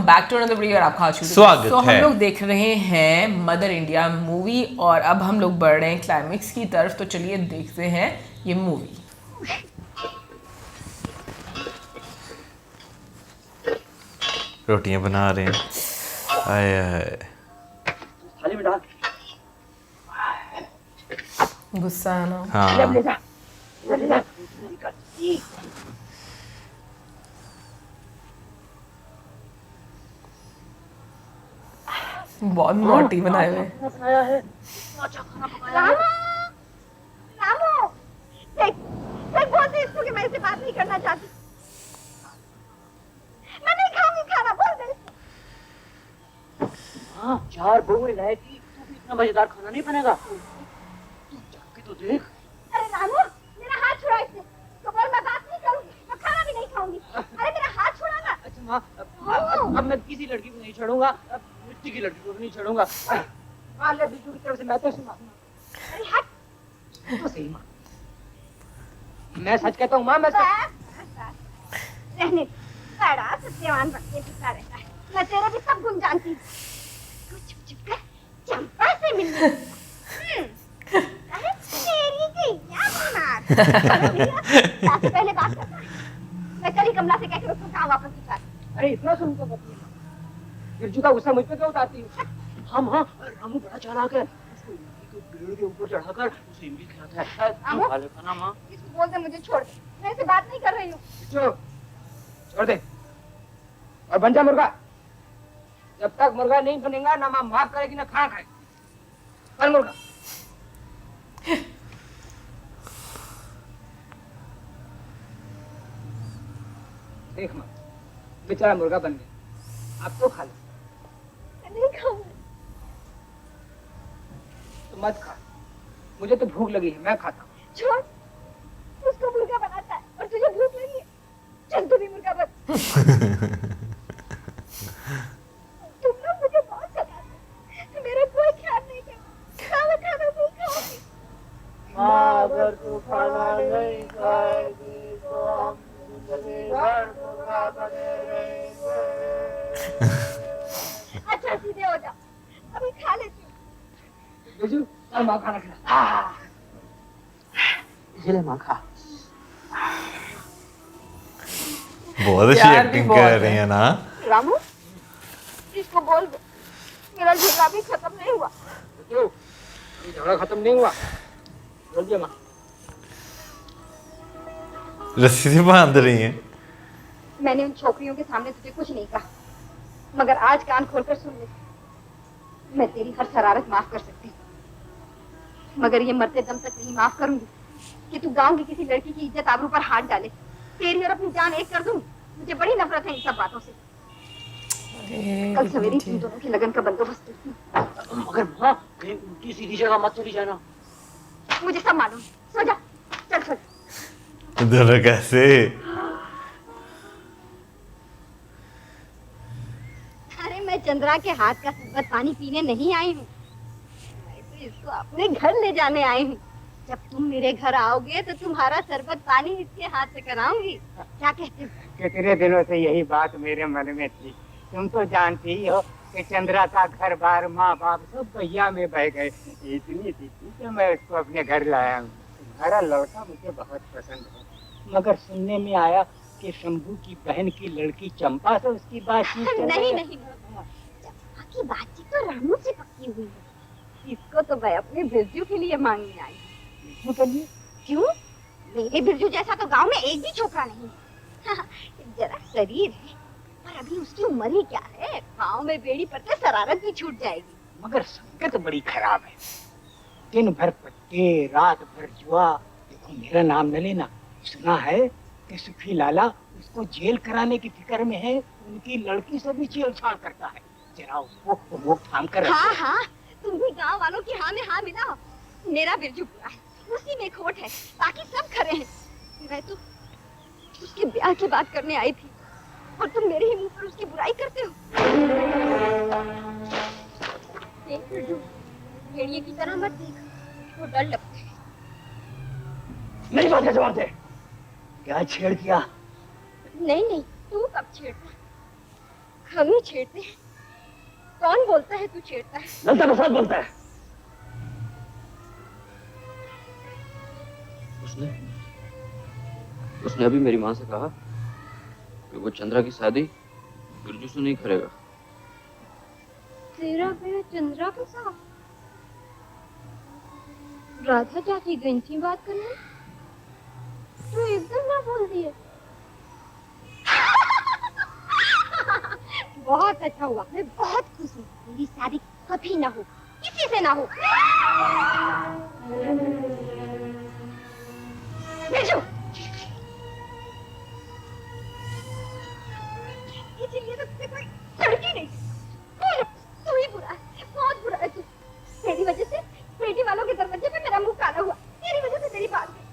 Welcome back to another video. आपका स्वागत तो हम है। लोग देख रहे हैं मदर इंडिया मूवी और अब हम लोग बढ़ रहे हैं क्लाइमेक्स की तरफ। तो चलिए देखते हैं ये मूवी। रोटियां बना रहे हैं। आए आए। थाली में डाल। गुस्सा है ना? हाँ ले जा, ले जा। बहुत नॉटी बनाए हुए। खाया है, अच्छा खाना पकाया है। रामू, देख, देख बोल दे इसको कि मैं इससे बात नहीं करना चाहती। मैं नहीं खाऊंगी खाना, बोल दे इसको। हाँ, 4 बहुएं लाएगी, तू भी इतना मजेदार खाना नहीं बनेगा। तू जाके तो देख। अरे रामू, मेरा हाथ छुड़ा इससे। तो बोल मैं बात नहीं करूंगी, मैं खाना भी नहीं खाऊंगी। अरे मेरा हाथ छुड़ा ना। अच्छा माँ, अब मैं किसी लड़की को नहीं छोड़ूंगा, अब मिट्टी की लड़की को भी नहीं छोड़ूगा। हाँ, ले बिल्जू की तरफ से मैं तो सुना। अरे हट। तू तो सही माँ। मैं सच कहता हूँ माँ, मैं सच। रहने दे, बड़ा सत्यवान बच्चे दिखा रहता है। मैं तेरे भी सब गुण जानती हूँ। तू चुप चुप कर चंपा से मिलने। अरे तेरी गैया बीमार। सबसे पहले बात करता है। मैं चली कमला से कहकर उसको कहाँ वापस भिजवा दूँ। अरे इतना सुन तो करती है। बिरजू का गुस्सा मुझ पे क्यों उतारती है? हम हाँ, रामू बड़ा चालाक है। उसको इमली के पेड़ के ऊपर चढ़ाकर उसे इमली खिलाता है। रामू? खा ले खाना माँ। इसको बोल दे मुझे छोड़ दे। मैं इससे बात नहीं कर रही हूँ। छोड़ दे और बन जा मुर्गा। जब तक मुर्गा नहीं बनेगा ना माँ माफ करेगी ना खाना खाएगी। बन मुर्गा। देख माँ, बेचारा मुर्गा बन गया। अब तो खा ले। मैं नहीं खाऊंगी। तो मत खा, मुझे तो भूख लगी है, मैं खाता हूँ। छोड़। उसको मुर्गा बनाता है और तुझे भूख लगी है। चल तू भी मुर्गा बन। तुम लोग मुझे बहुत सताते। मेरा कोई ख्याल नहीं करते। खाना खाना नहीं खाओगी। माँ अगर तू खाना नहीं खाएगी तो हम जिंदगी भर मुर्गा बने रहेंगे। अच्छा सीधे हो जाओ, अभी खा लेती हूँ। बिरजू, चल माँ खाना खिला। इसलिए माँ खा। बहुत अच्छी प्यार भी एक्टिंग बहुत कर रही है। है ना। रामू, इसको बोल दो मेरा झगड़ा भी खत्म नहीं हुआ। क्यों? अभी झगड़ा खत्म नहीं हुआ। बोल दिया माँ। रस्सी से बांध रही है। मैंने उन छोकरियों के सामने तुझे कुछ नहीं कहा, मगर आज कान खोलकर सुन ले। मैं तेरी हर शरारत माफ कर सकती हूँ, मगर ये मरते दम तक नहीं माफ करूंगी कि तू गांव की किसी लड़की की इज्जत आबरू पर हाथ डाले। तेरी और अपनी जान एक कर दूं। मुझे बड़ी नफरत है इन सब बातों से। कल सवेरे तुम दोनों की लगन का बंदोबस्त करती हूँ। मगर माँ, कहीं उल्टी सीधी जगह मत चली जाना। मुझे सब मालूम। सो जा, चल सो जा। दोनों कैसे? अरे मैं चंद्रा के हाथ का शरबत पानी पीने नहीं आई हूँ, मैं तो इसको अपने घर ले जाने आई हूँ। जब तुम मेरे घर आओगे तो तुम्हारा शरबत पानी इसके हाथ से कराऊंगी। क्या कहते हो? कितने दिनों से यही बात मेरे मन में थी। तुम तो जानती ही हो कि चंद्रा का घर बार माँ बाप सब भैया में बह गए। इतनी थी कि मैं उसको अपने घर लाया हूँ। तुम्हारा लड़का मुझे बहुत पसंद है, मगर सुनने में आया कि शंभू की बहन की लड़की चंपा से उसकी बातचीत चल रही है। नहीं, चंपा की बातचीत तो रामू से पक्की हुई है। इसको तो मैं अपने बिरजू के लिए मांगने आई हूँ। क्यों? मेरे बिरजू जैसा तो गांव में एक भी छोकरा नहीं है। जरा शरीर है, पर अभी उसकी उम्र ही क्या है। गांव में बेड़ी पड़ते शरारत भी छूट जाएगी। मगर संगत बड़ी खराब है। दिन भर पत्ते, रात भर जुआ। देखो मेरा नाम न लेना। सुना है कि सुखी लाला उसको जेल कराने की फिक्र में है। उनकी लड़की से भी छेड़छाड़ करता है। जरा उसको रोकथाम कर। हाँ, तुम भी गांव वालों की हाँ में हाँ मिलाओ। मेरा बिरजू बुरा है, उसी में खोट है, बाकी सब खरे हैं। मैं तो उसके ब्याह की बात करने आई थी और तुम मेरे ही मुंह पर उसकी बुराई करते हो। देख बिरजू, भेड़िए की तरह मत देख, वो डर लगता है। मेरी बात का जवाब दे। क्या छेड़ किया? नहीं, तू कब छेड़ता? हम ही छेड़ते हैं। कौन बोलता है तू छेड़ता है? ललता प्रसाद बोलता है। उसने अभी मेरी माँ से कहा कि वो चंद्रा की शादी बिरजू से नहीं करेगा। तेरा बेटा चंद्रा के साथ? राधा चाची गई थी बात करने, तो एकदम ना बोल दिए। बहुत अच्छा हुआ, मैं बहुत खुश हूँ। मेरी शादी कभी ना हो, किसी से ना हो। बिरजू, इसीलिए तो तुझे कोई लड़की नहीं। तू ही बुरा है, बहुत बुरा है तू। तेरी वजह से बेटी वालों के दरवाजे पे मेरा मुंह काला हुआ। तेरी वजह से मेरी बात गई।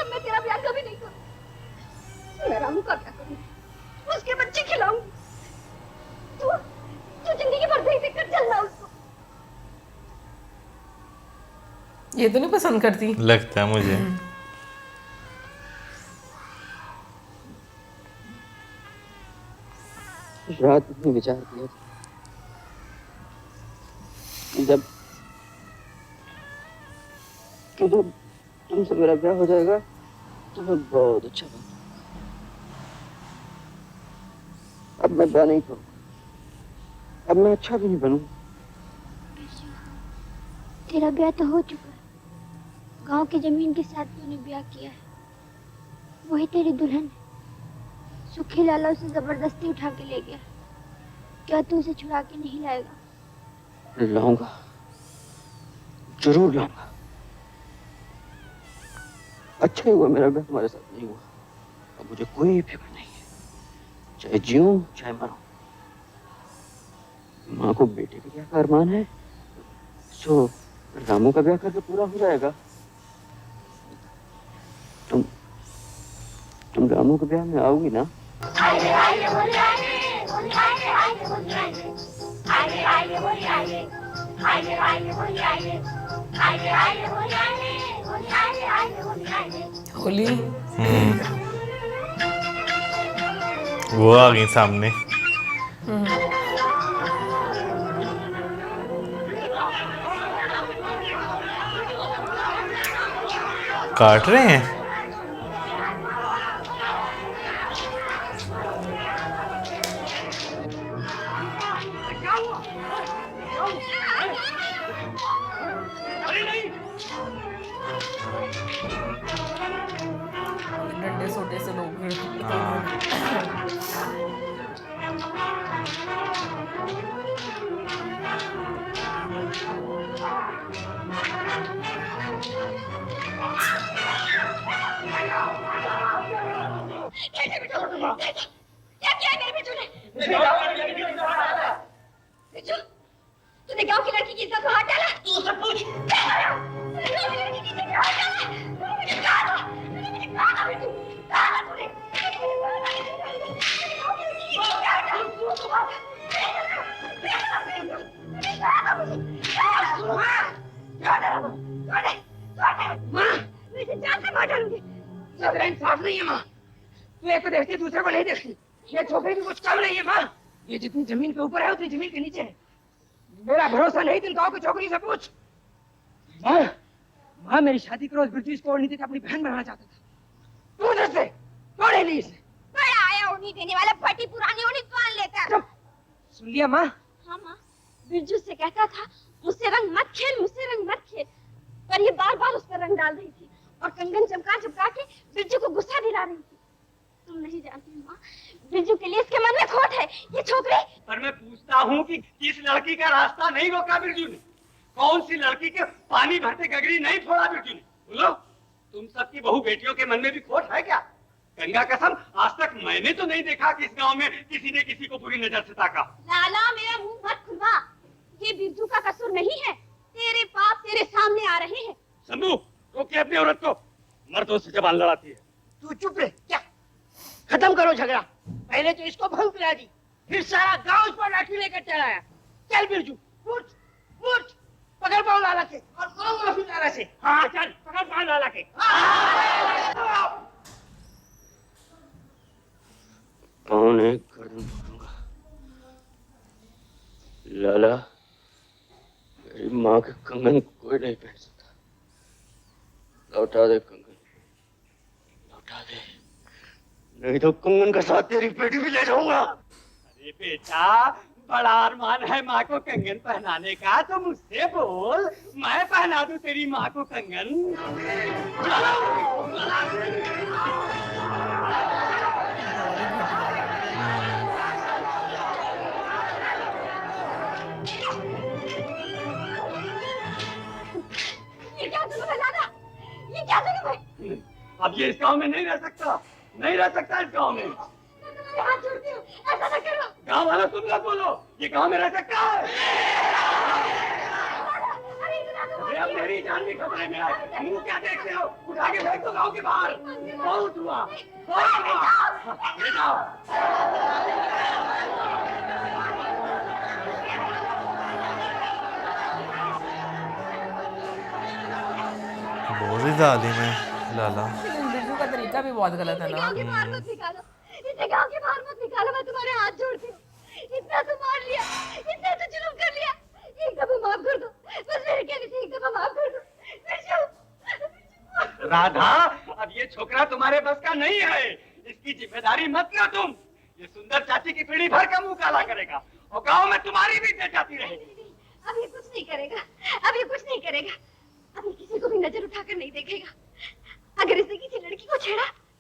अब मैं तेरा ब्याह कभी नहीं करूँ। मेरा मुंह का क्या करूँ? उसके बच्चे खिलाऊंगी। तू जिंदगी भर सही से कर चलना उसको। ये तो नहीं पसंद करती। लगता है मुझे। रात में विचार किया था कि जब तुमसे मेरा ब्याह हो जाएगा तो मैं बहुत अच्छा बनूंगा। अब मैं ब्याह नहीं करूंगा, अब मैं अच्छा भी नहीं बनूंगा। तेरा ब्याह तो हो चुका है। गांव की जमीन के साथ तूने ब्याह किया है, वही तेरी दुल्हन है। सुखी लाला उसे जबरदस्ती उठा के ले गया। क्या तू उसे छुड़ा के नहीं लाएगा? लाऊंगा, जरूर लाऊंगा। अच्छा ही हुआ मेरा ब्याह तुम्हारे साथ नहीं हुआ। अब मुझे कोई फिक्र नहीं है, चाहे जीऊं चाहे मरूं। माँ को बेटे का क्या अरमान है, सो रामू का ब्याह करके पूरा हो जाएगा। तुम रामू के ब्याह में आओगी ना? होली वो आ गई सामने। काट रहे हैं। डंडे सोटे से लोग क्या किया मेरे बिरजू ने? बिरजू, तूने गांव की लड़की की इज्जत को हाथ डाला? तू उससे पूछ। गांव की लड़की की इज्जत को हाथ डाला? तूने मुझे कहा था, बिरजू, कहा था तूने। मैं इसे जान से मार डालूंगी। तेरा इंसाफ नहीं है माँ। तू एक को देखती दूसरे को नहीं देखती। ये छोकरी भी कुछ कम नहीं है माँ। ये जितनी जमीन के ऊपर है उतनी जमीन के नीचे है। मेरा भरोसा नहीं तुम गाँव की छोकरी से पूछ। माँ, माँ मेरी शादी करो बिरजू इसको और नहीं देता, अपनी बहन बनाना चाहता था। तू उधर से कौन है लीस? बड़ा आया उन्हीं देने वाला फटी पुरानी उन्हीं पान लेता है। सुन लिया माँ? हाँ माँ, बिरजू से कहता था मुझसे रंग मत खेल, मुझसे रंग मत खेल, पर ये बार बार उस पर रंग डाल रही थी और कंगन चमका चमका के बिरजू को गुस्सा दिला रही थी। तुम नहीं जानती माँ, बिरजू के लिए इसके मन में खोट है। ये छोकरी। पर मैं पूछता हूँ कि इस लड़की का रास्ता नहीं रोका बिरजू ने? कौन सी लड़की के पानी भरते गगरी नहीं फोड़ा बिरजू ने? बोलो, तुम सबकी बहू बेटियों के मन में भी खोट है क्या? गंगा कसम, आज तक मैंने तो नहीं देखा कि इस गांव में किसी ने किसी को बुरी नजर से ताका। लाला, मेरा मुंह मत खुलवा। ये बिरजू का कसूर नहीं है। तेरे पाप तेरे सामने आ रहे हैं। शंभू, रोके अपनी औरत को, मर्दों से जबान लड़ाती है। तू चुप रह। क्या खत्म करो झगड़ा। पहले तो इसको भंग पिला दी, फिर सारा गांव इस पर लाठी लेकर चलाया। चल बिरजू, उठ उठ, पकड़ पाओ लाला के और करो माफी लाला से। हाँ चल, पकड़ पाओ लाला के। कौन है गर्दन पकड़ूंगा, लाला, मेरी माँ के कंगन कोई नहीं पहन सकता। लौटा दे कंगन, लौटा दे, नहीं तो कंगन के साथ तेरी बेटी भी ले जाऊंगा। अरे बेटा, बड़ा अरमान है माँ को कंगन पहनाने का, तो मुझसे बोल, मैं पहना दूं तेरी माँ को कंगन। ये क्या जुल्म है लाला? ये क्या जुल्म है? अब ये इस गांव में नहीं रह सकता, नहीं रह सकता इस गांव में। मैं तुम्हारे हाथ जोड़ती हूँ, ऐसा न करो। गांव वालों तुम लोग बोलो, ये गांव में रह सकता है? अरे इतना तो अरे अब मेरी जान भी खतरे में है। मुंह क्या देखते हो? उठा के फेंक दो गांव के बाहर। बहुत हुआ, बहुत हुआ। ले जाओ। बहुत ही जालिम है लाला। लेकिन बिरजू का तरीका भी बहुत गलत है ना। गाँव के बाहर मत निकालो, इसे गाँव के बाहर मत निकालो, मैं तुम्हारे हाथ जोड़ती हूँ। इतना तो मार लिया, इतना तो जुल्म कर लिया, एक दफा माफ कर दो, बस मेरे कहने से एक दफा माफ कर दो। बिरजू, राधा, अब ये छोकरा तुम्हारे बस का नहीं है, इसकी जिम्मेदारी मत लो तुम। ये सुंदर चाची की पीढ़ी भर का मुंह काला करेगा और गांव में तुम्हारी भी इज्जत जाती रहेगी। अब ये कुछ नहीं करेगा, अब ये कुछ नहीं करेगा, अब ये किसी को भी नजर उठाकर नहीं देखेगा। अगर इसने किसी लड़की को छेड़ा